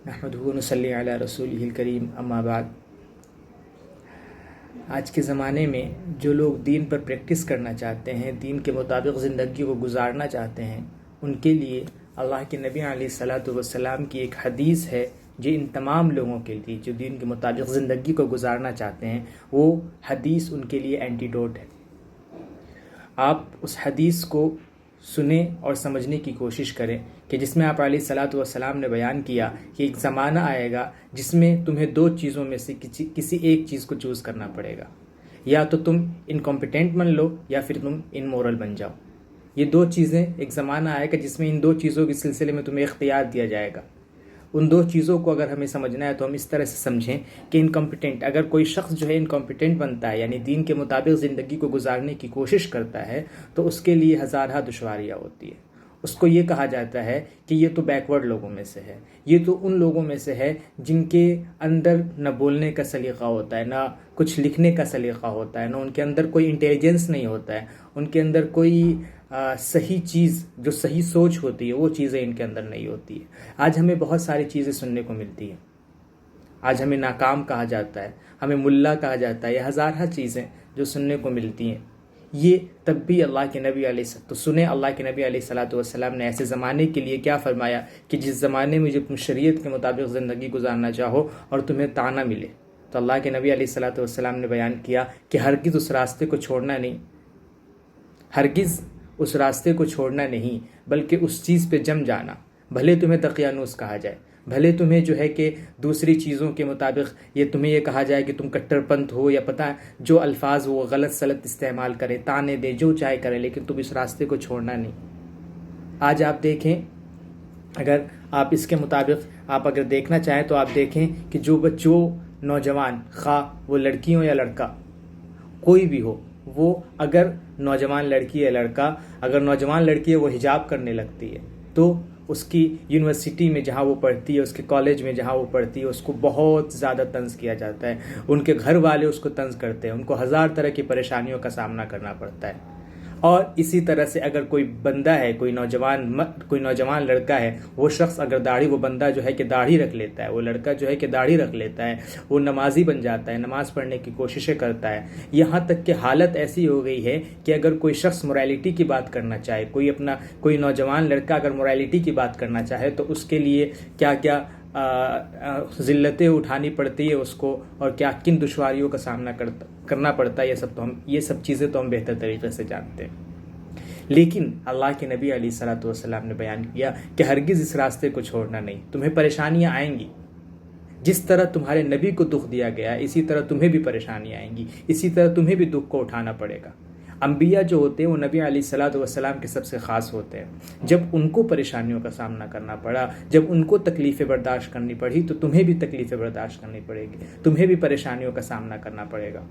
نحمدہ و نصلی علی رسولہ الکریم اما بعد۔ آج کے زمانے میں جو لوگ دین پر پریکٹس کرنا چاہتے ہیں، دین کے مطابق زندگی کو گزارنا چاہتے ہیں، ان کے لیے اللہ کے نبی علیہ الصلاۃ والسلام کی ایک حدیث ہے جو ان تمام لوگوں کے لیے جو دین کے مطابق زندگی کو گزارنا چاہتے ہیں، وہ حدیث ان کے لیے اینٹیڈوٹ ہے۔ آپ اس حدیث کو سنیں اور سمجھنے کی کوشش کریں کہ جس میں آپ علیہ الصلاۃ والسلام نے بیان کیا کہ ایک زمانہ آئے گا جس میں تمہیں دو چیزوں میں سے کسی ایک چیز کو چوز کرنا پڑے گا، یا تو تم انکمپیٹنٹ بن لو یا پھر تم انمورل بن جاؤ۔ یہ دو چیزیں، ایک زمانہ آئے گا جس میں ان دو چیزوں کے سلسلے میں تمہیں اختیار دیا جائے گا۔ ان دو چیزوں کو اگر ہمیں سمجھنا ہے تو ہم اس طرح سے سمجھیں کہ انکمپیٹنٹ، اگر کوئی شخص جو ہے انکمپیٹنٹ بنتا ہے، یعنی دین کے مطابق زندگی کو گزارنے کی کوشش کرتا ہے، تو اس کے لیے ہزارہ دشواریاں ہوتی ہیں۔ اس کو یہ کہا جاتا ہے کہ یہ تو بیکورڈ لوگوں میں سے ہے، یہ تو ان لوگوں میں سے ہے جن کے اندر نہ بولنے کا سلیقہ ہوتا ہے، نہ کچھ لکھنے کا سلیقہ ہوتا ہے، نہ ان کے اندر کوئی انٹیلیجنس نہیں ہوتا ہے، ان کے اندر کوئی صحیح چیز، جو صحیح سوچ ہوتی ہے وہ چیزیں ان کے اندر نہیں ہوتی ہے۔ آج ہمیں بہت ساری چیزیں سننے کو ملتی ہیں، آج ہمیں ناکام کہا جاتا ہے، ہمیں ملا کہا جاتا ہے، یہ ہزارہ چیزیں جو سننے کو ملتی ہیں۔ یہ تب بھی اللہ کے نبی علیہ تو سنیں اللہ کے نبی علیہ الصلاۃ والسلام نے ایسے زمانے کے لیے کیا فرمایا کہ جس زمانے میں تم شریعت کے مطابق زندگی گزارنا چاہو اور تمہیں طعنہ ملے، تو اللہ کے نبی علیہ الصلاۃ والسلام نے بیان کیا کہ ہرگز اس راستے کو چھوڑنا نہیں، ہرگز اس راستے کو چھوڑنا نہیں، بلکہ اس چیز پہ جم جانا، بھلے تمہیں دقیانوس کہا جائے، بھلے تمہیں جو ہے کہ دوسری چیزوں کے مطابق تمہیں یہ کہا جائے کہ تم کٹر پنتھ ہو، یا پتہ جو الفاظ وہ غلط سلط استعمال کرے، تانے دے، جو چاہے کرے، لیکن تم اس راستے کو چھوڑنا نہیں۔ آج آپ دیکھیں، اگر آپ اس کے مطابق آپ اگر دیکھنا چاہیں تو آپ دیکھیں کہ جو نوجوان، خواہ وہ لڑکی ہو یا لڑکا، کوئی بھی ہو، وہ اگر نوجوان لڑکی یا لڑکا، اگر نوجوان لڑکی ہے وہ حجاب کرنے لگتی ہے، تو اس کی یونیورسٹی میں جہاں وہ پڑھتی ہے، اس کے کالج میں جہاں وہ پڑھتی ہے، اس کو بہت زیادہ طنز کیا جاتا ہے، ان کے گھر والے اس کو طنز کرتے ہیں، ان کو ہزار طرح کی پریشانیوں کا سامنا کرنا پڑتا ہے۔ اور اسی طرح سے اگر کوئی بندہ ہے، کوئی نوجوان لڑکا ہے، وہ شخص اگر وہ بندہ جو ہے کہ داڑھی رکھ لیتا ہے، وہ لڑکا جو ہے کہ داڑھی رکھ لیتا ہے، وہ نمازی بن جاتا ہے، نماز پڑھنے کی کوششیں کرتا ہے، یہاں تک کہ حالت ایسی ہو گئی ہے کہ اگر کوئی شخص موریلٹی کی بات کرنا چاہے، کوئی نوجوان لڑکا اگر موریلٹی کی بات کرنا چاہے تو اس کے لیے کیا کیا ذلتیں اٹھانی پڑتی ہے اس کو، اور کیا کن دشواریوں کا سامنا کرنا پڑتا ہے، یہ سب چیزیں تو ہم بہتر طریقے سے جانتے ہیں۔ لیکن اللہ کے نبی علیہ الصلاۃ والسلام نے بیان کیا کہ ہرگز اس راستے کو چھوڑنا نہیں، تمہیں پریشانیاں آئیں گی، جس طرح تمہارے نبی کو دکھ دیا گیا اسی طرح تمہیں بھی پریشانیاں آئیں گی، اسی طرح تمہیں بھی دکھ کو اٹھانا پڑے گا۔ انبیاء جو ہوتے ہیں وہ نبی علیہ الصلاۃ والسلام کے سب سے خاص ہوتے ہیں، جب ان کو پریشانیوں کا سامنا کرنا پڑا، جب ان کو تکلیفیں برداشت کرنی پڑی، تو تمہیں بھی تکلیفیں برداشت کرنی پڑے گی، تمہیں بھی پریشانیوں کا سامنا کرنا پڑے گا۔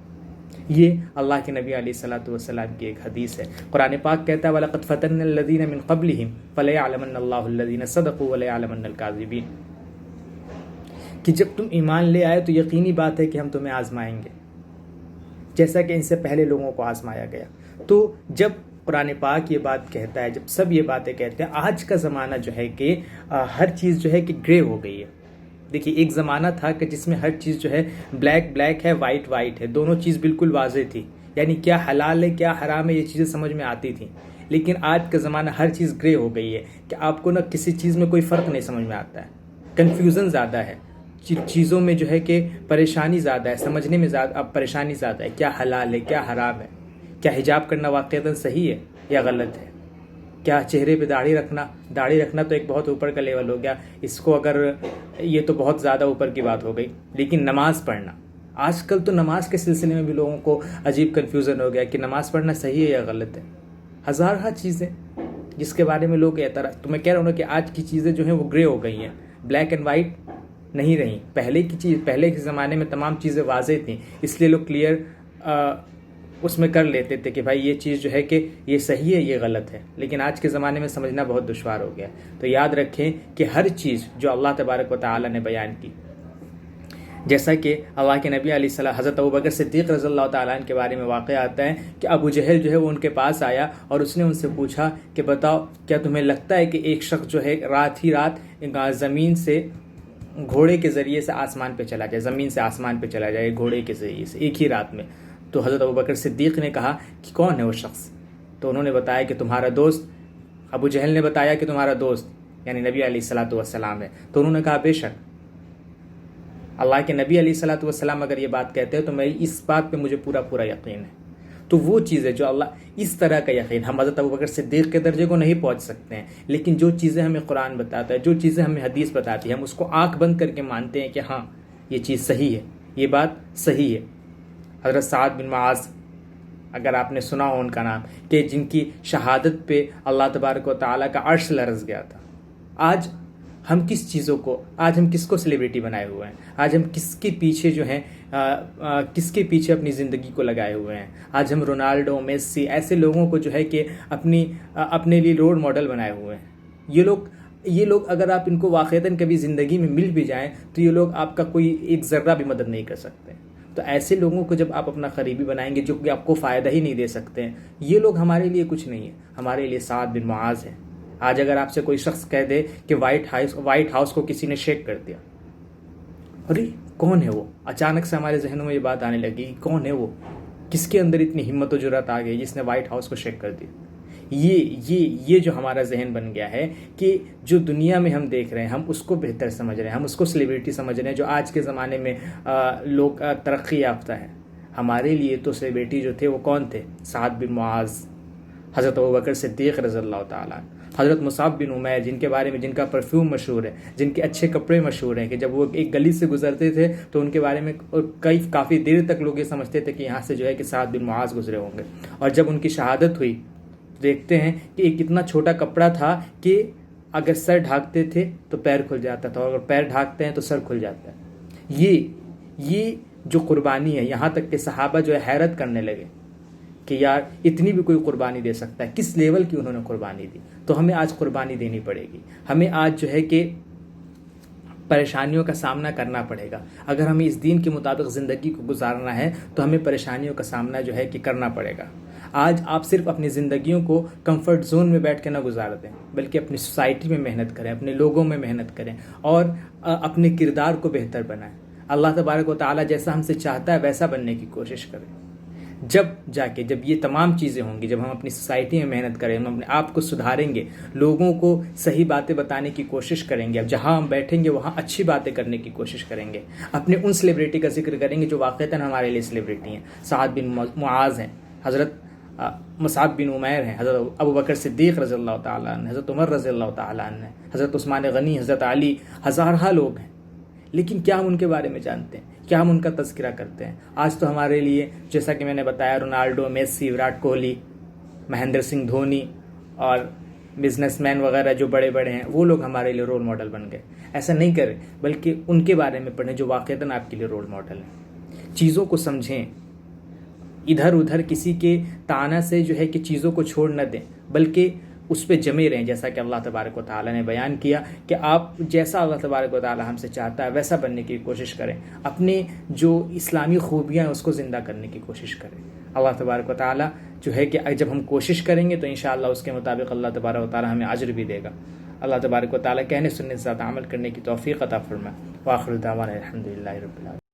یہ اللہ کے نبی علیہ الصلاۃ والسلام کی ایک حدیث ہے۔ قرآن پاک کہتا ہے وَلَقَدْ فَتَنَّا الَّذِينَ مِن قَبْلِهِمْ فَلَيَعْلَمَنَّ اللَّهُ الَّذِينَ صَدَقُوا وَلَيَعْلَمَنَّ الْكَاذِبِينَ، کہ جب تم ایمان لے آئے تو یقینی بات ہے کہ ہم تمہیں آزمائیں گے، جیسا کہ ان سے پہلے لوگوں کو آزمایا گیا۔ تو جب قرآن پاک یہ بات کہتا ہے، جب سب یہ باتیں کہتے ہیں، آج کا زمانہ جو ہے کہ ہر چیز جو ہے کہ گرے ہو گئی ہے۔ دیکھیے، ایک زمانہ تھا کہ جس میں ہر چیز جو ہے بلیک ہے، وائٹ ہے، دونوں چیز بالکل واضح تھی، یعنی کیا حلال ہے کیا حرام ہے یہ چیزیں سمجھ میں آتی تھیں۔ لیکن آج کا زمانہ ہر چیز گرے ہو گئی ہے کہ آپ کو نہ کسی چیز میں کوئی فرق نہیں سمجھ میں آتا ہے، کنفیوژن زیادہ ہے، چیزوں میں جو ہے کہ پریشانی زیادہ ہے، سمجھنے میں زیادہ پریشانی زیادہ ہے، کیا حلال ہے کیا حرام ہے، کیا حجاب کرنا واقعتاً صحیح ہے یا غلط ہے، کیا چہرے پہ داڑھی رکھنا تو ایک بہت اوپر کا لیول ہو گیا، اس کو اگر یہ تو بہت زیادہ اوپر کی بات ہو گئی۔ لیکن نماز پڑھنا، آج کل تو نماز کے سلسلے میں بھی لوگوں کو عجیب کنفیوژن ہو گیا کہ نماز پڑھنا صحیح ہے یا غلط ہے، ہزارہ چیزیں جس کے بارے میں لوگ اعتراض، تو میں کہہ رہا ہوں کہ آج کی چیزیں جو ہیں وہ گرے ہو گئی ہیں، بلیک اینڈ وائٹ نہیں رہی۔ پہلے کے زمانے میں تمام چیزیں واضح تھیں، اس لیے لوگ کلیئر اس میں کر لیتے تھے کہ بھائی یہ چیز جو ہے کہ یہ صحیح ہے یہ غلط ہے۔ لیکن آج کے زمانے میں سمجھنا بہت دشوار ہو گیا۔ تو یاد رکھیں کہ ہر چیز جو اللہ تبارک و تعالی نے بیان کی، جیسا کہ اللہ کے نبی علیہ السلام حضرت ابوبکر صدیق رضی اللہ تعالیٰ عنہ کے بارے میں واقعہ آتا ہے کہ ابو جہل جو ہے وہ ان کے پاس آیا اور اس نے ان سے پوچھا کہ بتاؤ کیا تمہیں لگتا ہے کہ ایک شخص جو ہے رات ہی رات زمین سے گھوڑے کے ذریعے سے آسمان پہ چلا جائے، زمین سے آسمان پہ چلا جائے گھوڑے کے ذریعے سے ایک ہی رات میں، تو حضرت ابوبکر صدیق نے کہا کہ کون ہے وہ شخص؟ تو انہوں نے بتایا کہ تمہارا دوست، ابو جہل نے بتایا کہ تمہارا دوست یعنی نبی علیہ الصلوۃ والسلام ہے۔ تو انہوں نے کہا بے شک اللہ کے نبی علیہ الصلوۃ والسلام اگر یہ بات کہتے ہیں تو میں اس بات پہ مجھے پورا یقین ہے۔ تو وہ چیز ہے جو اللہ اس طرح کا یقین، ہم حضرت ابوبکر صدیق کے درجے کو نہیں پہنچ سکتے ہیں، لیکن جو چیزیں ہمیں قرآن بتاتا ہے، جو چیزیں ہمیں حدیث بتاتی ہے، ہم اس کو آنکھ بند کر کے مانتے ہیں کہ ہاں یہ چیز صحیح ہے، یہ بات صحیح ہے۔ حضرت سعد بن معاذ، اگر آپ نے سنا ہو ان کا نام، کہ جن کی شہادت پہ اللہ تبارک و تعالیٰ کا عرش لرز گیا تھا، آج ہم کس چیزوں کو، آج ہم کس کو سیلیبریٹی بنائے ہوئے ہیں؟ آج ہم کس کے پیچھے جو ہیں کس کے پیچھے اپنی زندگی کو لگائے ہوئے ہیں؟ آج ہم رونالڈو، میسی، ایسے لوگوں کو جو ہے کہ اپنے لیے رول ماڈل بنائے ہوئے ہیں۔ یہ لوگ اگر آپ ان کو واقعتاً کبھی زندگی میں مل بھی جائیں تو یہ لوگ آپ کا کوئی ایک ذرہ بھی مدد نہیں کر سکتے۔ تو ایسے لوگوں کو جب آپ اپنا قریبی بنائیں گے جو کہ آپ کو فائدہ ہی نہیں دے سکتے ہیں، یہ لوگ ہمارے لیے کچھ نہیں ہے، ہمارے لیے سعد بن معاذ ہے۔ آج اگر آپ سے کوئی شخص کہہ دے کہ وائٹ ہاؤس کو کسی نے شیک کر دیا، ارے کون ہے وہ؟ اچانک سے ہمارے ذہنوں میں یہ بات آنے لگی، کون ہے وہ؟ کس کے اندر اتنی ہمت و جرأت آ گئی جس نے وائٹ ہاؤس کو شیک کر دیا؟ یہ جو ہمارا ذہن بن گیا ہے کہ جو دنیا میں ہم دیکھ رہے ہیں ہم اس کو بہتر سمجھ رہے ہیں، ہم اس کو سیلیبریٹی سمجھ رہے ہیں۔ جو آج کے زمانے میں لوگ ترقی یافتہ ہیں، ہمارے لیے تو سیلیبریٹی جو تھے وہ کون تھے؟ سعد بن معاذ، حضرت ابوبکر صدیق رضی اللہ تعالیٰ، حضرت مصعب بن عمیر، جن کے بارے میں جن کا پرفیوم مشہور ہے، جن کے اچھے کپڑے مشہور ہیں، کہ جب وہ ایک گلی سے گزرتے تھے تو ان کے بارے میں کافی دیر تک لوگ یہ سمجھتے تھے کہ یہاں سے جو ہے کہ سعد بن معاذ گزرے ہوں گے، اور جب ان کی شہادت ہوئی دیکھتے ہیں کہ ایک اتنا چھوٹا کپڑا تھا کہ اگر سر ڈھانکتے تھے تو پیر کھل جاتا تھا، اور اگر پیر ڈھانکتے ہیں تو سر کھل جاتا ہے۔ یہ جو قربانی ہے، یہاں تک کہ صحابہ جو ہے حیرت کرنے لگے کہ یار اتنی بھی کوئی قربانی دے سکتا ہے، کس لیول کی انہوں نے قربانی دی۔ تو ہمیں آج قربانی دینی پڑے گی، ہمیں آج جو ہے کہ پریشانیوں کا سامنا کرنا پڑے گا۔ اگر ہمیں اس دین کے مطابق زندگی کو گزارنا ہے تو ہمیں پریشانیوں کا سامنا جو ہے کہ کرنا پڑے گا۔ آج آپ صرف اپنی زندگیوں کو کمفرٹ زون میں بیٹھ کے نہ گزار دیں، بلکہ اپنی سوسائٹی میں محنت کریں، اپنے لوگوں میں محنت کریں، اور اپنے کردار کو بہتر بنائیں۔ اللہ تبارک و تعالیٰ جیسا ہم سے چاہتا ہے ویسا بننے کی کوشش کریں۔ جب یہ تمام چیزیں ہوں گی، جب ہم اپنی سوسائٹی میں محنت کریں، ہم اپنے آپ کو سدھاریں گے، لوگوں کو صحیح باتیں بتانے کی کوشش کریں گے، اب جہاں ہم بیٹھیں گے وہاں اچھی باتیں کرنے کی کوشش کریں گے، اپنے ان سیلیبریٹی کا ذکر کریں گے جو واقعتاً ہمارے لیے سیلیبریٹی ہیں۔ سعد بن معاذ ہیں، حضرت مصعب بن عمیر ہیں، حضرت ابوبکر صدیق رضی اللہ تعالیٰ عنہ، حضرت عمر رضی اللہ تعالیٰ عنہ، حضرت عثمان غنی، حضرت علی، ہزارہ لوگ ہیں، لیکن کیا ہم ان کے بارے میں جانتے ہیں؟ کیا ہم ان کا تذکرہ کرتے ہیں؟ آج تو ہمارے لیے جیسا کہ میں نے بتایا رونالڈو، میسی، وراٹ کوہلی، مہندر سنگھ دھونی اور بزنس مین وغیرہ جو بڑے بڑے ہیں، وہ لوگ ہمارے لیے رول ماڈل بن گئے۔ ایسا نہیں کریں، بلکہ ان کے بارے میں پڑھیں جو واقعتاً آپ کے لیے رول ماڈل ہیں۔ چیزوں کو سمجھیں، ادھر ادھر کسی کے تانا سے جو ہے کہ چیزوں کو چھوڑ نہ دیں، بلکہ اس پہ جمے رہیں، جیسا کہ اللہ تبارک و تعالیٰ نے بیان کیا کہ آپ جیسا اللہ تبارک و تعالیٰ ہم سے چاہتا ہے ویسا بننے کی کوشش کریں، اپنے جو اسلامی خوبیاں ہیں اس کو زندہ کرنے کی کوشش کریں۔ اللہ تبارک و تعالیٰ جو ہے کہ جب ہم کوشش کریں گے تو انشاءاللہ اس کے مطابق اللہ تبارک و تعالیٰ ہمیں اجر بھی دے گا۔ اللہ تبارک و تعالیٰ کہنے سننے سے عمل کرنے کی توفیق عطا فرمائے۔ وآخر دعوانا الحمدللہ رب العالمین۔